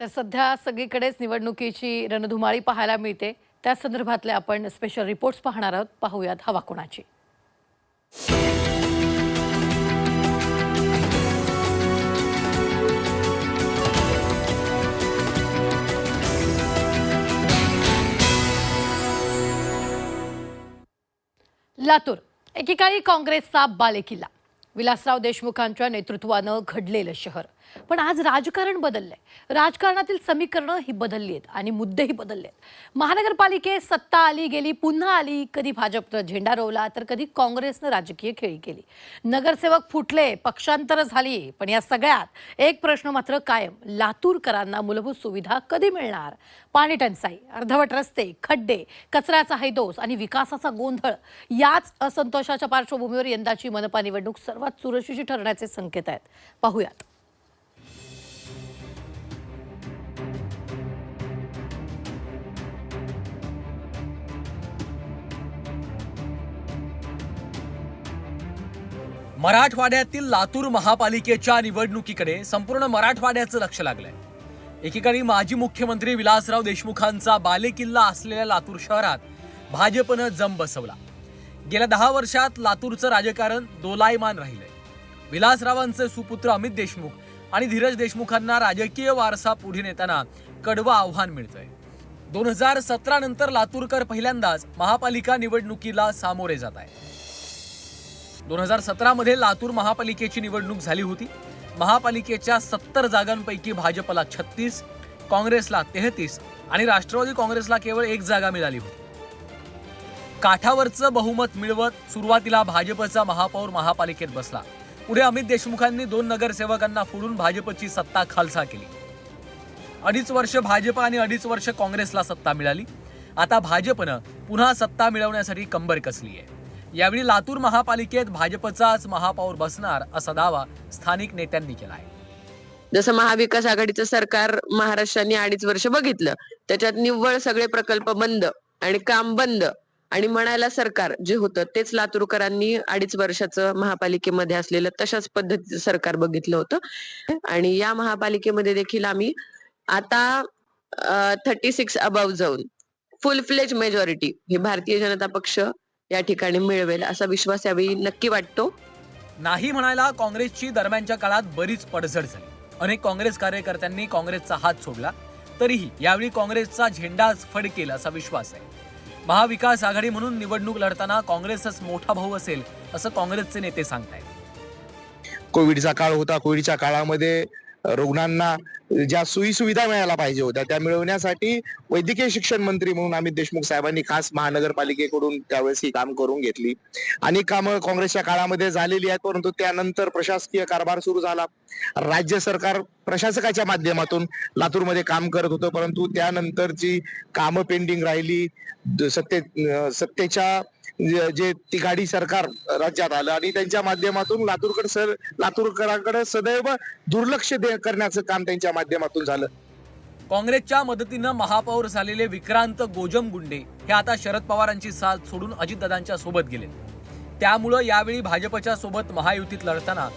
तर सध्या सगळीकडेच निवडणुकीची रणधुमाळी पाहायला मिळते. त्या संदर्भातले आपण स्पेशल रिपोर्ट्स पाहणार आहोत. पाहूयात हवा कोणाची. लातूर एकेकाळी काँग्रेसचा बालेकिल्ला. विलासराव देशमुखांच्या नेतृत्वानं घडलेलं शहर. पण आज राजकारण बदललंय. राजकारणातील समीकरणं ही बदलली आहेत आणि मुद्देही बदलले आहेत. महानगरपालिकेत सत्ता आली गेली, पुन्हा आली. कधी भाजपनं झेंडा रोवला तर कधी काँग्रेसनं राजकीय खेळी केली. नगरसेवक फुटले, पक्षांतर झाली. पण या सगळ्यात एक प्रश्न मात्र कायम. लातूरकरांना मूलभूत सुविधा कधी मिळणार? पाणी टंचाई, अर्धवट रस्ते, खड्डे, कचऱ्याचा हैदोस आणि विकासाचा गोंधळ याच असंतोषाच्या पार्श्वभूमीवर यंदाची मनपा निवडणूक सर्वात चुरशीची ठरण्याचे संकेत आहेत. पाहूयात. मराठवाड्यातील लातूर महापालिकेच्या निवडणुकीकडे संपूर्ण मराठवाड्याचं लक्ष लागलंय. एकीकडे माजी मुख्यमंत्री विलासराव देशमुखांचा बालेकिल्ला असलेल्या लातूर शहरात भाजपनं जम बसवला. गेल्या 10 वर्षात लातूरचं राजकारण दोलायमान राहिलंय. विलासरावांचे सुपुत्र अमित देशमुख आणि धीरज देशमुखांना राजकीय वारसा पुढे नेताना कडवं आव्हान मिळतंय. 2017 नंतर लातूरकर पहिल्यांदाच महापालिका निवडणुकीला सामोरे जात आहे. 2017 मध्ये लातूर महापालिकेची निवडणूक झाली होती. महापालिकेच्या 70 जागांपैकी भाजपला 36, काँग्रेसला 33 आणि राष्ट्रवादी काँग्रेसला केवळ 1 जागा मिळाली होती. काठावरचं बहुमत मिळवत सुरुवातीला भाजपचा महापौर महापालिकेत बसला. पुढे अमित देशमुखांनी 2 नगरसेवकांना फोडून भाजपची सत्ता खालसा केली. 2.5 वर्ष भाजप आणि 2.5 वर्ष काँग्रेसला सत्ता मिळाली. आता भाजपनं पुन्हा सत्ता मिळवण्यासाठी कंबर कसली आहे. यावेळी लातूर महापालिकेत भाजपचाच महापौर बसणार असा दावा स्थानिक नेत्यांनी केला आहे. जसं महाविकास आघाडीचं सरकार महाराष्ट्राने 2.5 वर्ष बघितलं, त्याच्यात निव्वळ सगळे प्रकल्प बंद आणि काम बंद आणि म्हणायला सरकार जे होतं तेच लातूरकरांनी 2.5 वर्षाचं महापालिकेमध्ये असलेलं तशाच पद्धतीचं सरकार बघितलं होतं. आणि या महापालिकेमध्ये देखील आम्ही आता 36 अबाव जाऊन फुल फ्लेज मेजॉरिटी ही भारतीय जनता पक्ष या ठिकाणी मिळवेल असा विश्वास यावेळी नक्की वाटतो. नाही म्हणायला काँग्रेसची दरम्यानच्या काळात बरीच पडझड झाली. अनेक काँग्रेस कार्यकर्त्यांनी काँग्रेसचा हात सोडला. तरीही यावेळी काँग्रेसचा झेंडाच फडकेल असा विश्वास आहे. महाविकास आघाडी म्हणून निवडणूक लढताना काँग्रेसच मोठा भाऊ असेल असं काँग्रेसचे नेते सांगतायत. कोविडचा काळ होता. कोविडच्या काळामध्ये रुग्णांना ज्या सुविधा मिळायला पाहिजे होत्या त्या मिळवण्यासाठी वैद्यकीय शिक्षण मंत्री म्हणून अमित देशमुख साहेबांनी खास महानगरपालिकेकडून त्यावेळेस ही काम करून घेतली. अनेक कामं काँग्रेसच्या काळामध्ये झालेली आहेत, परंतु त्यानंतर प्रशासकीय कारभार सुरू झाला. राज्य सरकार प्रशासकाच्या माध्यमातून लातूरमध्ये काम करत होतं, परंतु त्यानंतरची कामं पेंडिंग राहिली. सत्तेच्या जे तिघाडी सरकार राज्यात आलं आणि त्यांच्या माध्यमातून लातूरकरांकडे सदैव दुर्लक्ष करण्याचं काम त्यांच्या माध्यमातून झालं. काँग्रेसच्या मदतीनं महापौर झालेले विक्रांत गोजमगुंडे हे आता शरद पवारांची साथ सोडून अजितदादांच्या सोबत गेले. त्यामुळं यावेळी भाजपच्या सोबत महायुतीत लढताना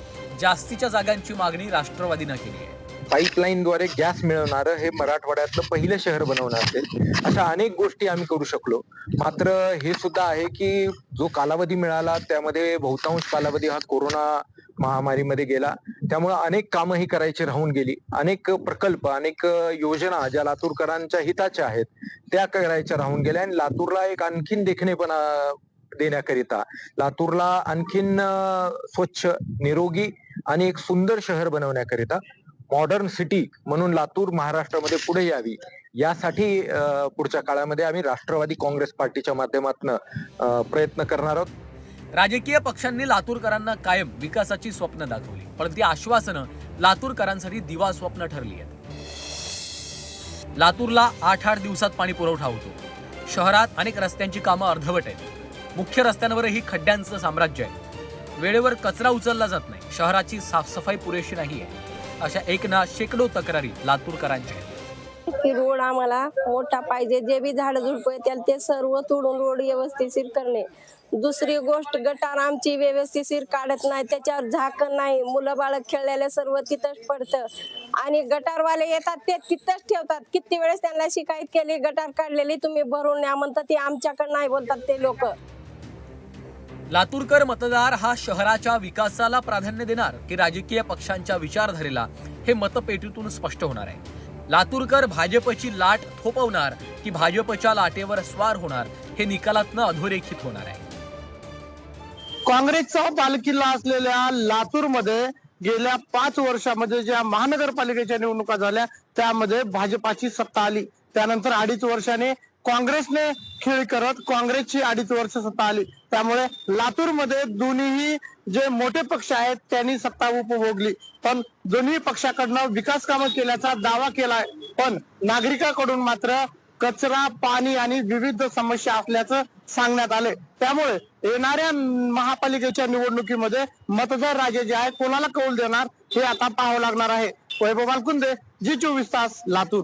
जास्तीच्या जागांची मागणी राष्ट्रवादीनं केली आहे. पाईपलाईनद्वारे गॅस मिळवणारं हे मराठवाड्यातलं पहिलं शहर बनवणं असेल, अशा अनेक गोष्टी आम्ही करू शकलो. मात्र हे सुद्धा आहे की जो कालावधी मिळाला त्यामध्ये बहुतांश कालावधी हा कोरोना महामारीमध्ये गेला. त्यामुळे अनेक कामं ही करायची राहून गेली. अनेक प्रकल्प, अनेक योजना ज्या लातूरकरांच्या हिताच्या आहेत त्या करायच्या राहून गेल्या. आणि लातूरला एक आणखीन देखणेपणा देण्याकरिता, लातूरला आणखीन स्वच्छ, निरोगी आणि एक सुंदर शहर बनवण्याकरिता, मॉडर्न सिटी म्हणून लातूर महाराष्ट्रामध्ये पुढे यावी यासाठी पुढच्या काळामध्ये आम्ही राष्ट्रवादी काँग्रेस पार्टीच्या माध्यमातून प्रयत्न करणार आहोत. राजकीय पक्षांनी लातूरकरांना कायम विकासाची स्वप्न दाखवली, पण ती आश्वासनं लातूरकरांसाठी दिवा स्वप्न ठरली आहेत. लातूरला 8 दिवसात पाणी पुरवठा होतो. शहरात अनेक रस्त्यांची कामं अर्धवट आहेत. मुख्य रस्त्यांवरही खड्ड्यांचं साम्राज्य आहे. वेळेवर कचरा उचलला जात नाही. शहराची साफसफाई पुरेशी नाही आहे. अशा एक ना शेकडो तक्रारी लातूरकरांच्या आहेत. की रोड आम्हाला मोठा पाहिजे, जे बी झाड झुडपं येतील ते सर्व तोडून रोड व्यवस्थितशीर करणे. दुसरी गोष्ट, गटार आमची व्यवस्थितशीर काढत नाही, त्याच्यावर झाकण नाही, मुलं बाळ खेळलेले सर्व तिथंच पडतं आणि गटारवाले येतात ते तिथंच ठेवतात. किती वेळेस त्यांना शिकायत केली, गटार काढलेली तुम्ही भरून न्या म्हणतात, ते आमच्याकडे नाही बोलतात ते लोक. लातूरकर मतदार हा शहराच्या विकासाला प्राधान्य देणार की राजकीय पक्षांच्या विचारधारेला, हे मतपेटीतून स्पष्ट होणार आहे. लातूरकर भाजपची लाट थोपवणार की भाजपच्या लाटेवर स्वार होणार, हे निकालातनं अधोरेखित होणार आहे. काँग्रेसचा बालेकिल्ला असलेल्या लातूरमध्ये गेल्या 5 वर्षामध्ये ज्या महानगरपालिकेच्या निवडणुका झाल्या त्यामध्ये भाजपाची सत्ता आली. त्यानंतर 2.5 वर्षाने काँग्रेसने खेळ करत काँग्रेसची 2.5 वर्ष सत्ता आली. त्यामुळे लातूरमध्ये दोन्ही जे मोठे पक्ष आहेत त्यांनी सत्ता उपभोगली, पण दोन्ही पक्षाकडनं विकास कामं केल्याचा दावा केलाय. पण नागरिकांकडून मात्र कचरा, पाणी आणि विविध समस्या असल्याचं सांगण्यात आले. त्यामुळे येणाऱ्या महापालिकेच्या निवडणुकीमध्ये मतदार राजे जे आहेत कोणाला कौल देणार हे आता पाहावं लागणार आहे. वैभव बालकुंदे, जी 24 तास, लातूर.